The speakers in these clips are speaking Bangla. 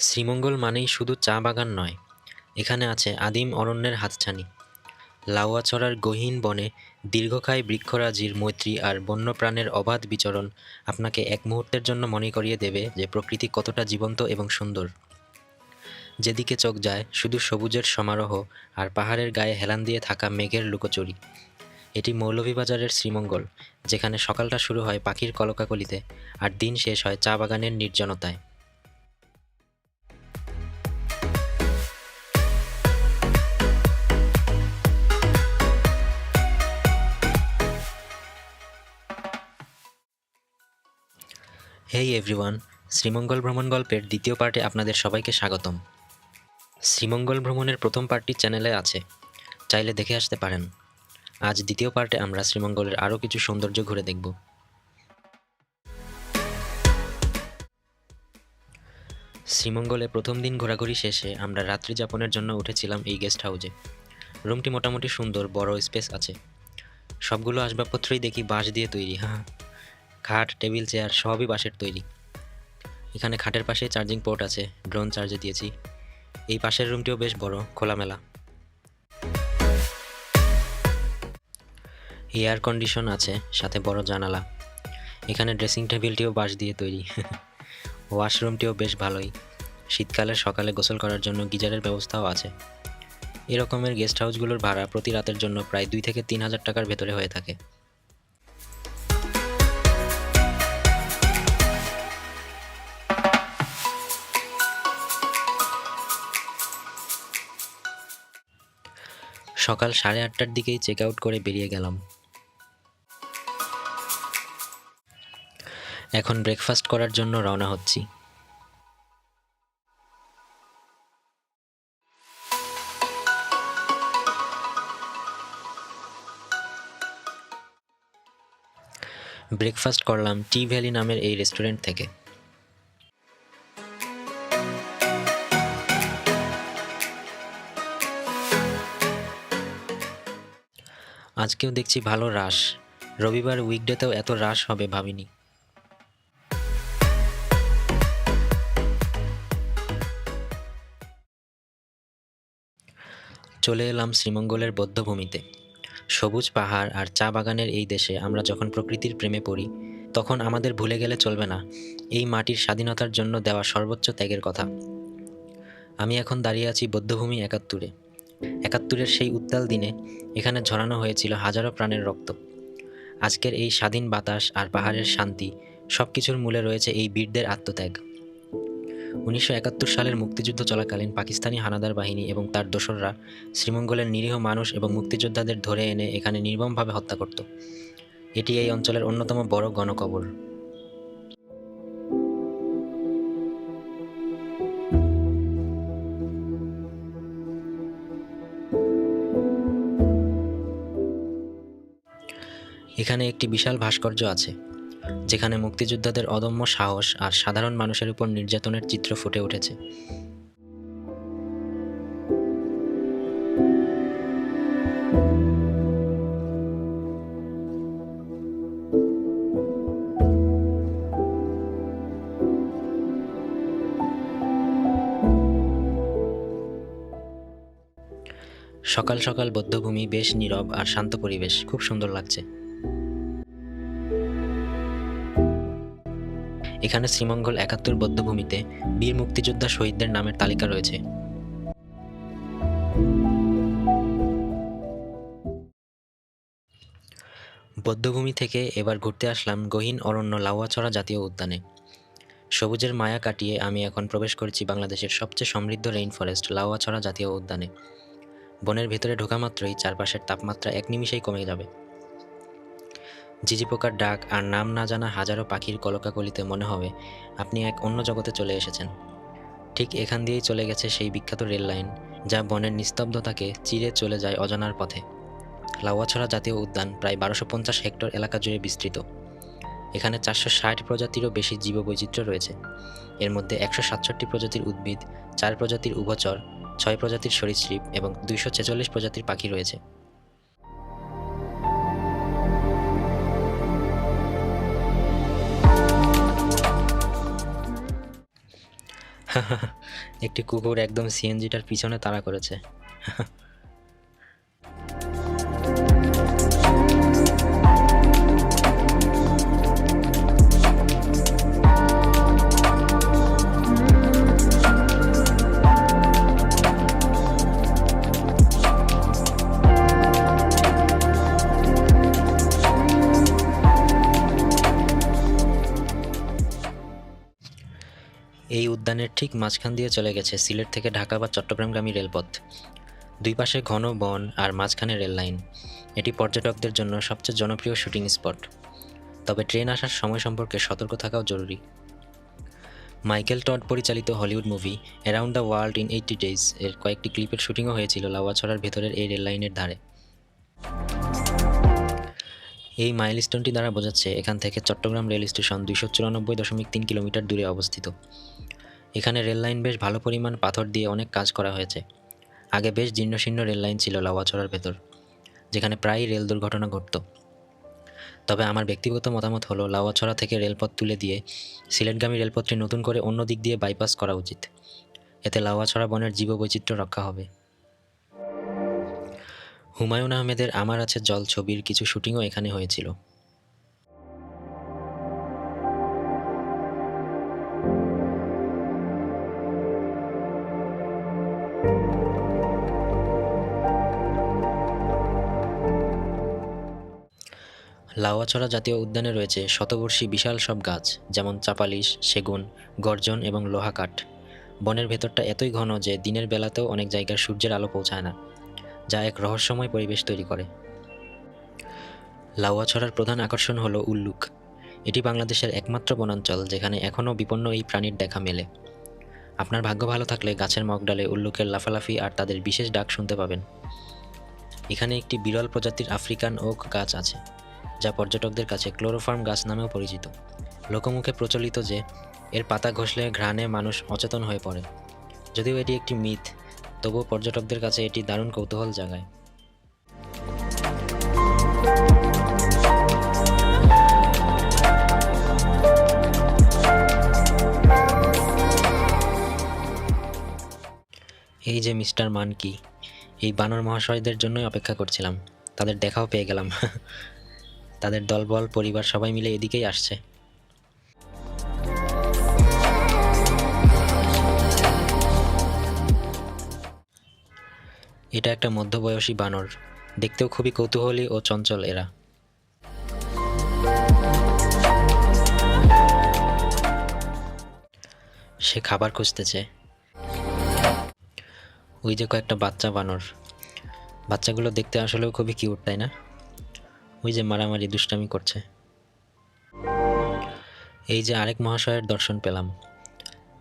শ্রীমঙ্গল মানেই শুধু চা বাগান নয়, এখানে আছে আদিম অরণ্যের হাতছানি, লাউয়াছড়ার গহীন বনে দীর্ঘকায় বৃক্ষরাজির মৈত্রী আর বন্যপ্রাণের অবাধ বিচরণ আপনাকে এক মুহূর্তের জন্য মনে করিয়ে দেবে যে প্রকৃতি কতটা জীবন্ত এবং সুন্দর। যেদিকে চোখ যায় শুধু সবুজের সমারোহ আর পাহাড়ের গায়ে হেলান দিয়ে থাকা মেঘের লুকোচুরি। এটি মৌলভীবাজারের শ্রীমঙ্গল, যেখানে সকালটা শুরু হয় পাখির কলকাকলিতে আর দিন শেষ হয় চা বাগানের নির্জনতায়। হেই এভরিওয়ান, শ্রীমঙ্গল ভ্রমণ গল্পের দ্বিতীয় পার্টে আপনাদের সবাইকে স্বাগতম। শ্রীমঙ্গল ভ্রমণের প্রথম পার্টটি চ্যানেলে আছে, চাইলে দেখে আসতে পারেন। আজ দ্বিতীয় পার্টে আমরা শ্রীমঙ্গলের আরও কিছু সৌন্দর্য ঘুরে দেখব। শ্রীমঙ্গলে প্রথম দিন ঘোরাঘুরি শেষে আমরা রাত্রি যাপনের জন্য উঠেছিলাম এই গেস্ট হাউসে। রুমটি মোটামুটি সুন্দর, বড় স্পেস আছে। সবগুলো আসবাবপত্রই দেখি বাঁশ দিয়ে তৈরি। হ্যাঁ, খাট, টেবিল, চেয়ার সবই বাঁশের তৈরি। এখানে খাটের পাশে চার্জিং পোর্ট আছে, ড্রোন চার্জে দিয়েছি। এই পাশের রুমটিও বেশ বড়, খোলামেলা। এয়ার কন্ডিশন আছে, সাথে বড় জানালা। এখানে ড্রেসিং টেবিলটিও বাঁশ দিয়ে তৈরি। ওয়াশরুমটিও বেশ ভালোই। শীতকালে সকালে গোসল করার জন্য গিজারের ব্যবস্থাও আছে। এরকমের গেস্ট হাউসগুলোর ভাড়া প্রতি রাতের জন্য প্রায় 2 থেকে 3 হাজার টাকার ভেতরে হয়ে থাকে। সকাল 8:30টার দিকেই চেক আউট করে বেরিয়ে গেলাম। এখন ব্রেকফাস্ট করার জন্য রওনা হচ্ছি। ব্রেকফাস্ট করলাম টি ভ্যালি নামের এই রেস্টুরেন্ট থেকে। আজকেও দেখছি ভালো রাশ। রবিবার উইকডেতেও এত রাশ হবে ভাবিনি। চলে এলাম শ্রীমঙ্গলের বধ্যভূমিতে। সবুজ পাহাড় আর চা বাগানের এই দেশে আমরা যখন প্রকৃতির প্রেমে পড়ি, তখন আমাদের ভুলে গেলে চলবে না এই মাটির স্বাধীনতার জন্য দেওয়া সর্বোচ্চ ত্যাগের কথা। আমি এখন দাঁড়িয়ে আছি বধ্যভূমি 71-এ। 71-এর সেই উত্তাল দিনে এখানে ঝরানো হয়েছিল হাজারো প্রাণের রক্ত। আজকের এই স্বাধীন বাতাস আর পাহাড়ের শান্তি, সব কিছুর মূলে রয়েছে এই বীরদের আত্মত্যাগ। 1971 সালের মুক্তিযুদ্ধ চলাকালীন পাকিস্তানি হানাদার বাহিনী এবং তার দোসররা শ্রীমঙ্গলের নিরীহ মানুষ এবং মুক্তিযোদ্ধাদের ধরে এনে এখানে নির্মমভাবে হত্যা করত। এটি এই অঞ্চলের অন্যতম বড় গণকবর। এখানে একটি বিশাল ভাস্কর্য আছে, যেখানে মুক্তিযোদ্ধাদের অদম্য সাহস আর সাধারণ মানুষের উপর নির্যাতনের চিত্র ফুটে উঠেছে। সকাল সকাল বধ্যভূমি বেশ নীরব আর শান্ত পরিবেশ, খুব সুন্দর লাগছে। এখানে শ্রীমঙ্গল 71 বধ্যভূমিতে বীর মুক্তিযোদ্ধা শহীদদের নামের তালিকা রয়েছে। বধ্যভূমি থেকে এবার ঘুরতে আসলাম গহীন অরণ্য লাউয়াছড়া জাতীয় উদ্যানে। সবুজের মায়া কাটিয়ে আমি এখন প্রবেশ করেছি বাংলাদেশের সবচেয়ে সমৃদ্ধ রেইন ফরেস্ট লাউয়াছড়া জাতীয় উদ্যানে। বনের ভেতরে ঢোকা মাত্রই চারপাশের তাপমাত্রা এক নিমিষেই কমে যাবে। ঝিঝি পোকার ডাক আর নাম না জানা হাজারো পাখির কলকাকলিতে মনে হবে আপনি এক অন্য জগতে চলে এসেছেন। ঠিক এখান দিয়েই চলে গেছে সেই বিখ্যাত রেল লাইন, যা বনের নিস্তব্ধতাকে চিরে চলে যায় অজানার পথে। লাউয়াছড়া জাতীয় উদ্যান প্রায় 1250 হেক্টর এলাকা জুড়ে বিস্তৃত। এখানে 460 প্রজাতিরও বেশি জীববৈচিত্র্য রয়েছে। এর মধ্যে 167 প্রজাতির উদ্ভিদ, 4 প্রজাতির উভচর, 6 প্রজাতির সরীসৃপ এবং 246 প্রজাতির পাখি রয়েছে। একটি কুকুর একদম সিএনজিটার পিছনে তাড়া করেছে। এই উদ্যানের ঠিক মাঝখান দিয়ে চলে গেছে সিলেট থেকে ঢাকা বা চট্টগ্রামগামী রেলপথ। দুই পাশে ঘন বন আর মাঝখানে রেল লাইন। এটি পর্যটকদের জন্য সবচেয়ে জনপ্রিয় শুটিং স্পট। তবে ট্রেন আসার সময় সম্পর্কে সতর্ক থাকাও জরুরি। মাইকেল টড পরিচালিত Hollywood movie around the world in 80 days এর কয়েকটি ক্লিপের শুটিংও হয়েছিল লাউয়াছড়ার ভেতরের এই রেল লাইনের ধারে। এই মাইলস্টোনটি দ্বারা বোঝাচ্ছে এখান থেকে চট্টগ্রাম রেল স্টেশন 294.3 কিলোমিটার দূরে অবস্থিত। এখানে রেল লাইন বেশ ভালো পরিমাণ পাথর দিয়ে অনেক কাজ করা হয়েছে। আগে বেশ জীর্ণশীর্ণ রেল লাইন ছিল লাউয়াছড়ার ভেতর, যেখানে প্রায়ই রেল দুর্ঘটনা ঘটত। তবে আমার ব্যক্তিগত মতামত হলো লাউয়াছড়া থেকে রেলপথ তুলে দিয়ে সিলেটগামী রেলপথটি নতুন করে অন্য দিক দিয়ে বাইপাস করা উচিত। এতে লাউয়াছড়া বনের জীববৈচিত্র্য রক্ষা হবে। হুমায়ুন আহমেদের আমার আছে জল ছবির কিছু শুটিংও এখানে হয়েছিল। লাউয়াছড়া জাতীয় উদ্যানে রয়েছে শতবর্ষী বিশাল সব গাছ, যেমন চাপালিশ, সেগুন, গর্জন এবং লোহা কাঠ। বনের ভেতরটা এতই ঘন যে দিনের বেলাতেও অনেক জায়গায় সূর্যের আলো পৌঁছায় না, যা এক রহস্যময় পরিবেশ তৈরি করে। লাউয়াছড়ার প্রধান আকর্ষণ হলো উল্লুক। এটি বাংলাদেশের একমাত্র বনাঞ্চল যেখানে এখনও বিপন্ন এই প্রাণীর দেখা মেলে। আপনার ভাগ্য ভালো থাকলে গাছের মগডালে উল্লুকের লাফালাফি আর তাদের বিশেষ ডাক শুনতে পাবেন। এখানে একটি বিরল প্রজাতির আফ্রিকান ওক গাছ আছে, যা পর্যটকদের কাছে ক্লোরোফর্ম গাছ নামেও পরিচিত। লোকমুখে প্রচলিত যে এর পাতা ঘষলে ঘ্রাণে মানুষ অচেতন হয়ে পড়ে। যদিও এটি একটি মিথ, তবুও পর্যটকদের কাছে এটি দারুণ কৌতূহল জাগায়। এই যে মিস্টার মানকি, এই বানর মহাশয়দের জন্যই অপেক্ষা করছিলাম। তাদের দেখাও পেয়ে গেলাম। তাদের দলবল পরিবার সবাই মিলে এদিকেই আসছে। এটা একটা মধ্যবয়সী বানর, দেখতেও খুবই কৌতূহলী ও চঞ্চল এরা। সে খাবার খুঁজতেছে। ওই যে কয়েকটা বাচ্চা বানর, বাচ্চাগুলো দেখতে আসলেও খুবই কিউট, তাই না? ওই যে মারামারি দুষ্টামি করছে। এই যে আরেক মহাশয়ের দর্শন পেলাম।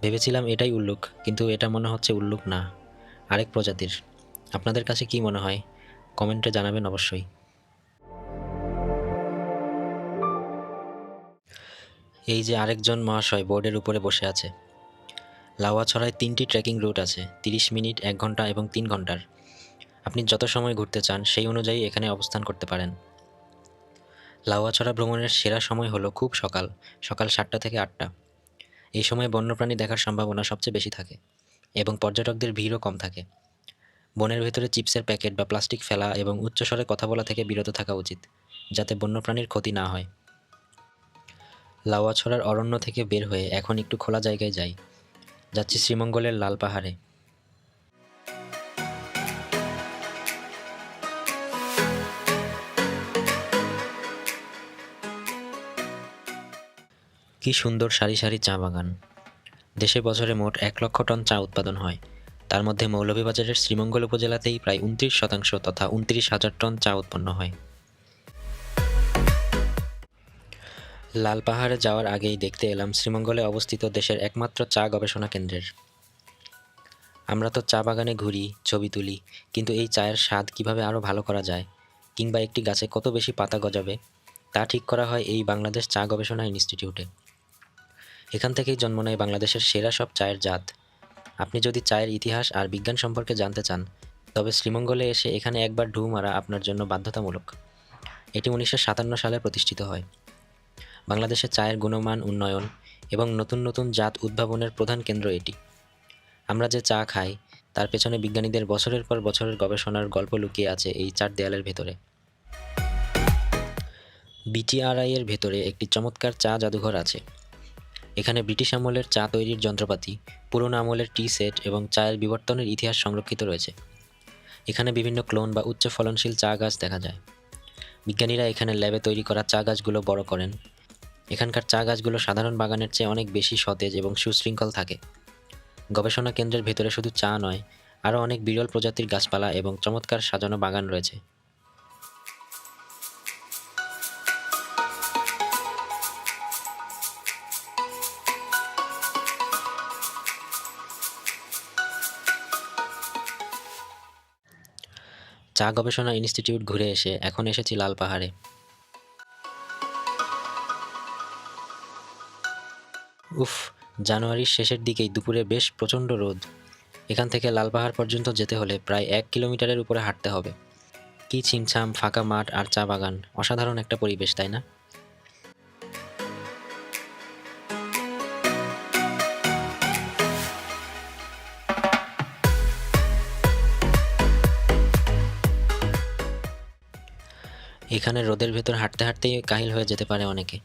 ভেবেছিলাম এটাই উল্লুক, কিন্তু এটা মনে হচ্ছে উল্লুক না, আরেক প্রজাতির। আপনাদের কাছে কি মনে হয় কমেন্টে জানাবেন অবশ্যই। এই যে আরেকজন মহাশয় বোর্ডের উপরে বসে আছে। লাউয়াছড়ায় 3টি ট্রেকিং রুট আছে, 30 মিনিট, 1 ঘন্টা এবং 3 ঘন্টার। আপনি যত সময় ঘুরতে চান সেই অনুযায়ী এখানে অবস্থান করতে পারেন। লাউয়াছড়া ভ্রমণের সেরা সময় হলো খুব সকাল 7টা থেকে 8টা। এই সময় বন্যপ্রাণী দেখার সম্ভাবনা সবচেয়ে বেশি থাকে এবং পর্যটকদের ভিড়ও কম থাকে। বনের ভেতরে চিপসের প্যাকেট বা প্লাস্টিক ফেলা এবং উচ্চস্বরে কথা বলা থেকে বিরত থাকা উচিত, যাতে বন্যপ্রাণীর ক্ষতি না হয়। লাউয়াছড়ার অরণ্য থেকে বের হয়ে এখন একটু খোলা জায়গায় যাই। যাচ্ছি শ্রীমঙ্গলের লাল পাহাড়ে। কি সুন্দর সারি সারি চা বাগান। দেশে বছরে মোট 1 লক্ষ টন চা উৎপাদন হয়। তার মধ্যে মৌলভীবাজারের শ্রীমঙ্গল উপজেলাতেই প্রায় 29% তথা 29,000 টন চা উৎপন্ন হয়। লাল পাহাড়ে যাওয়ার আগেই দেখতে এলাম শ্রীমঙ্গলে অবস্থিত দেশের একমাত্র চা গবেষণা কেন্দ্রের। আমরা তো চা বাগানে ঘুরি, ছবি তুলি, কিন্তু এই চায়ের স্বাদ কিভাবে আরও ভালো করা যায় কিংবা একটি গাছে কত বেশি পাতা গজাবে তা ঠিক করা হয় এই বাংলাদেশ চা গবেষণা ইনস্টিটিউটে। এখান থেকেই জন্ম নেয় বাংলাদেশের সেরা সব চায়ের জাত। আপনি যদি চায়ের ইতিহাস আর বিজ্ঞান সম্পর্কে জানতে চান, তবে শ্রীমঙ্গলে এসে এখানে একবার ঢু মারা আপনার জন্য বাধ্যতামূলক। এটি 1957 সালে প্রতিষ্ঠিত হয়। বাংলাদেশে চায়ের গুণমান উন্নয়ন এবং নতুন নতুন জাত উদ্ভাবনের প্রধান কেন্দ্র এটি। আমরা যে চা খাই তার পেছনে বিজ্ঞানীদের বছরের পর বছরের গবেষণার গল্প লুকিয়ে আছে এই 4 দেয়ালের ভেতরে। বিটিআরআই এর ভেতরে একটি চমৎকার চা জাদুঘর আছে। এখানে ব্রিটিশ আমলের চা তৈরির যন্ত্রপাতি, পুরনো আমলের টি সেট এবং চায়ের বিবর্তনের ইতিহাস সংরক্ষিত রয়েছে। এখানে বিভিন্ন ক্লোন বা উচ্চ ফলনশীল চা গাছ দেখা যায়। বিজ্ঞানীরা এখানে ল্যাবে তৈরি করা চা গাছগুলো বড় করেন। এখানকার চা গাছগুলো সাধারণ বাগানের চেয়ে অনেক বেশি সতেজ এবং সুশৃঙ্খল থাকে। গবেষণা কেন্দ্রের ভেতরে শুধু চা নয়, আরও অনেক বিরল প্রজাতির গাছপালা এবং চমৎকার সাজানো বাগান রয়েছে। চা গবেষণা ইনস্টিটিউট ঘুরে এসে এখন এসেছি লাল পাহাড়ে। উফ, জানুয়ারির শেষের দিকেই দুপুরে বেশ প্রচণ্ড রোদ। এখান থেকে লাল পাহাড় পর্যন্ত যেতে হলে প্রায় 1 কিলোমিটারের উপরে হাঁটতে হবে। কি ছিমছাম ফাঁকা মাঠ আর চা বাগান, অসাধারণ একটা পরিবেশ, তাই না? এখানে রোদের ভেতর হাঁটতে হাঁটতেই কাহিল হয়ে যেতে পারে অনেকে।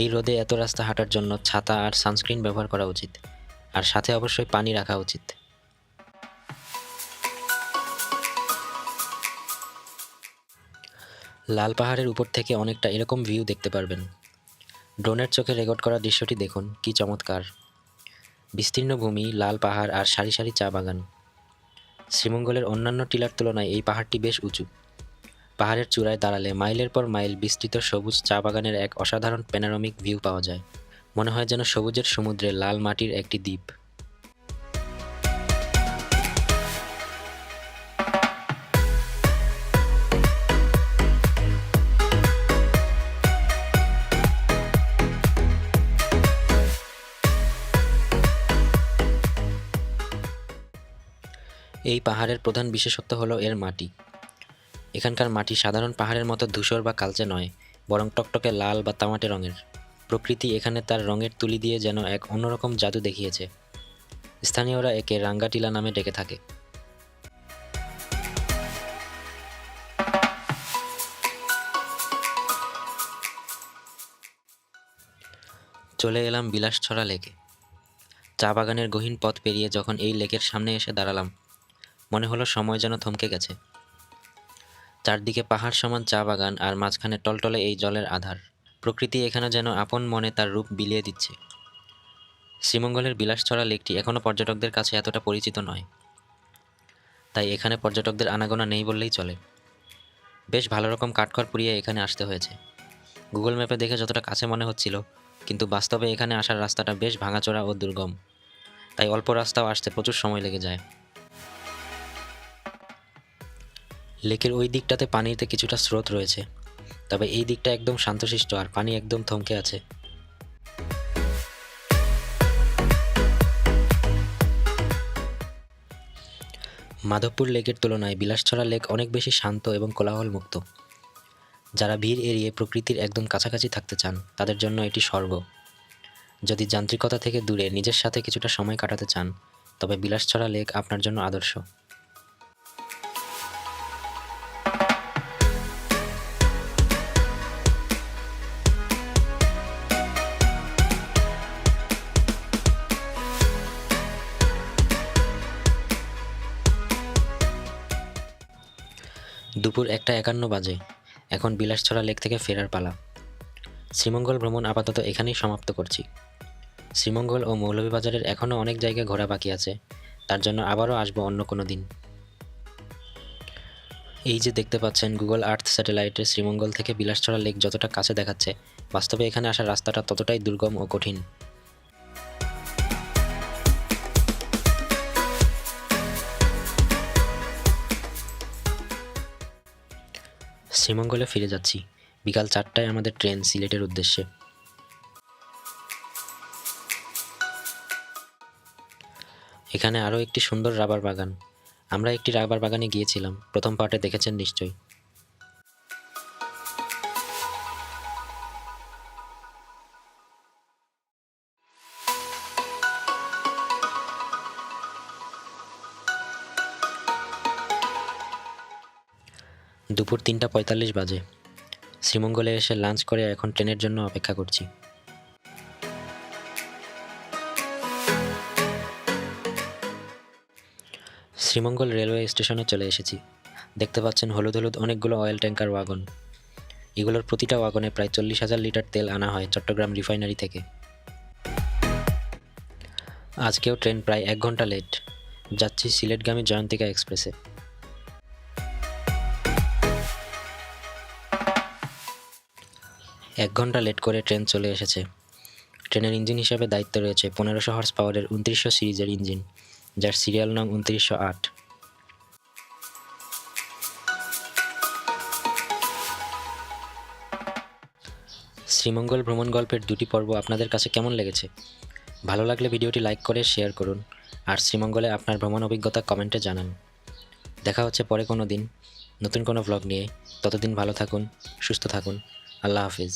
এই রোদে এত রাস্তা হাঁটার জন্য ছাতা আর সানস্ক্রিন ব্যবহার করা উচিত, আর সাথে অবশ্যই পানি রাখা উচিত। লাল পাহাড়ের উপর থেকে অনেকটা এরকম ভিউ দেখতে পারবেন। ড্রোনের চোখে রেকর্ড করা দৃশ্যটি দেখুন, কি চমৎকার! বিস্তীর্ণ ভূমি, লাল পাহাড় আর সারি সারি চা বাগান। শ্রীমঙ্গলের অন্যান্য টিলার তুলনায় এই পাহাড়টি বেশ উঁচু। পাহাড়ের চূড়ায় দাঁড়ালে মাইলের পর মাইল বিস্তৃত সবুজ চা বাগানের এক অসাধারণ প্যানোরামিক ভিউ পাওয়া যায়। মনে হয় যেন সবুজের সমুদ্রে লাল মাটির একটি দ্বীপ। এই পাহাড়ের প্রধান বিশেষত্ব হলো এর মাটি। এখানকার মাটি সাধারণ পাহাড়ের মতো ধূসর বা কালচে নয়, বরং টকটকে লাল বা তামাটে রঙের। প্রকৃতি এখানে তার রঙের তুলি দিয়ে যেন এক অন্যরকম জাদু দেখিয়েছে। স্থানীয়রা একে রাঙ্গাটিলা নামে ডেকে থাকে। চলে এলাম বিলাসছড়া লেকে। চা বাগানের গহীন পথ পেরিয়ে যখন এই লেকের সামনে এসে দাঁড়ালাম, মনে হলো সময় যেন থমকে গেছে। চারদিকে পাহাড় সমান চা বাগান আর মাঝখানে টলটলে এই জলের আধার। প্রকৃতি এখানে যেন আপন মনে তার রূপ বিলিয়ে দিচ্ছে। শ্রীমঙ্গলের বিলাসছড়া লেকটি এখনও পর্যটকদের কাছে এতটা পরিচিত নয়, তাই এখানে পর্যটকদের আনাগোনা নেই বললেই চলে। বেশ ভালো রকম কাঠখড় পুড়িয়ে এখানে আসতে হয়েছে। গুগল ম্যাপে দেখে যতটা কাছে মনে হচ্ছিল, কিন্তু বাস্তবে এখানে আসার রাস্তাটা বেশ ভাঙাচোরা ও দুর্গম, তাই অল্প রাস্তাও আসতে প্রচুর সময় লেগে যায়। লেকের ওই দিকটাতে পানিতে কিছুটা স্রোত রয়েছে, তবে এই দিকটা একদম শান্তশিষ্ট আর পানি একদম থমকে আছে। মাধবপুর লেকের তুলনায় বিলাসছড়া লেক অনেক বেশি শান্ত এবং কোলাহলমুক্ত। যারা ভিড় এড়িয়ে প্রকৃতির একদম কাছাকাছি থাকতে চান তাদের জন্য এটি স্বর্গ। যদি যান্ত্রিকতা থেকে দূরে নিজের সাথে কিছুটা সময় কাটাতে চান, তবে বিলাসছড়া লেক আপনার জন্য আদর্শ। দুপুর 1:51 বাজে। এখন বিলাসছড়া লেক থেকে ফেরার পালা। শ্রীমঙ্গল ভ্রমণ আপাতত এখানেই সমাপ্ত করছি। শ্রীমঙ্গল ও মৌলভীবাজারের এখনও অনেক জায়গায় ঘোরা বাকি আছে, তার জন্য আবারও আসবো অন্য কোনো দিন। এই যে দেখতে পাচ্ছেন গুগল আর্থ স্যাটেলাইটে শ্রীমঙ্গল থেকে বিলাসছড়া লেক যতটা কাছে দেখাচ্ছে, বাস্তবে এখানে আসার রাস্তাটা ততটাই দুর্গম ও কঠিন। শ্রীমঙ্গলে ফিরে যাচ্ছি। বিকাল 4টায় আমাদের ট্রেন সিলেটের উদ্দেশ্যে। এখানে আরও একটি সুন্দর রাবার বাগান। আমরা একটি রাবার বাগানে গিয়েছিলাম, প্রথম পার্টে দেখেছেন নিশ্চয়ই। দুপুর 3:45 বাজে। শ্রীমঙ্গলে এসে লাঞ্চ করে এখন ট্রেনের জন্য অপেক্ষা করছি। শ্রীমঙ্গল রেলওয়ে স্টেশনে চলে এসেছি। দেখতে পাচ্ছেন হলুদ হলুদ অনেকগুলো অয়েল ট্যাঙ্কার ওয়াগন। এগুলোর প্রতিটা ওয়াগনে প্রায় 40,000 লিটার তেল আনা হয় চট্টগ্রাম রিফাইনারি থেকে। আজকেও ট্রেন প্রায় 1 ঘন্টা লেট। যাচ্ছি সিলেটগামী জয়ন্তিকা এক্সপ্রেসে। 1 ঘন্টা লেট করে ট্রেন চলে এসেছে। ট্রেনের ইঞ্জিন হিসাবে দায়িত্বে রয়েছে 1500 হর্স পাওয়ারের 2900 সিরিজের ইঞ্জিন, যার সিরিয়াল নং 2908। শ্রীমঙ্গল ভ্রমণ গল্পের 2টি পর্ব আপনাদের কাছে কেমন লেগেছে? ভালো লাগলে ভিডিওটি লাইক করে শেয়ার করুন, আর শ্রীমঙ্গলে আপনার ভ্রমণ অভিজ্ঞতা কমেন্টে জানান। দেখা হচ্ছে পরে কোনো দিন নতুন কোনো ভ্লগ নিয়ে। ততদিন ভালো থাকুন, সুস্থ থাকুন। আল্লাহ হাফিজ।